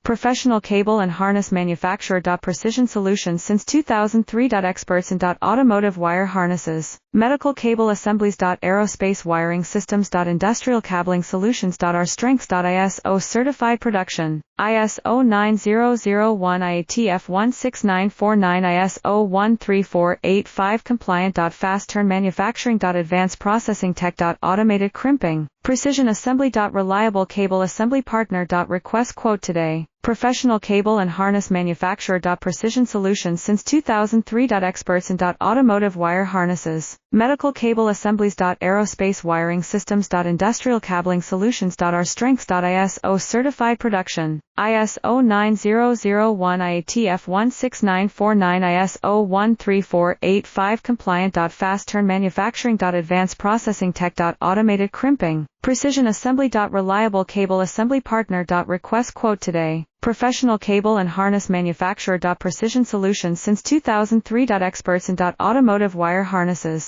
Professional cable and harness manufacturer. Precision solutions since 2003. Experts in automotive wire harnesses, medical cable assemblies. Aerospace wiring systems. Industrial cabling solutions. Our strengths. ISO certified production, ISO 9001 IATF 16949 ISO 13485 compliant. Fast turn manufacturing. Advanced processing tech. Automated crimping, precision assembly. Reliable cable assembly partner. Request quote today. Professional cable and harness manufacturer. Precision solutions since 2003. Experts in automotive wire harnesses, medical cable assemblies. Aerospace wiring systems. Industrial cabling solutions. Our strengths. ISO certified production, ISO 9001 IATF 16949 ISO 13485 compliant. Fast turn manufacturing. Advanced processing tech. Automated crimping, precision assembly. Reliable cable assembly partner. Request quote today. Professional cable and harness manufacturer. Precision solutions since 2003. Experts in automotive wire harnesses,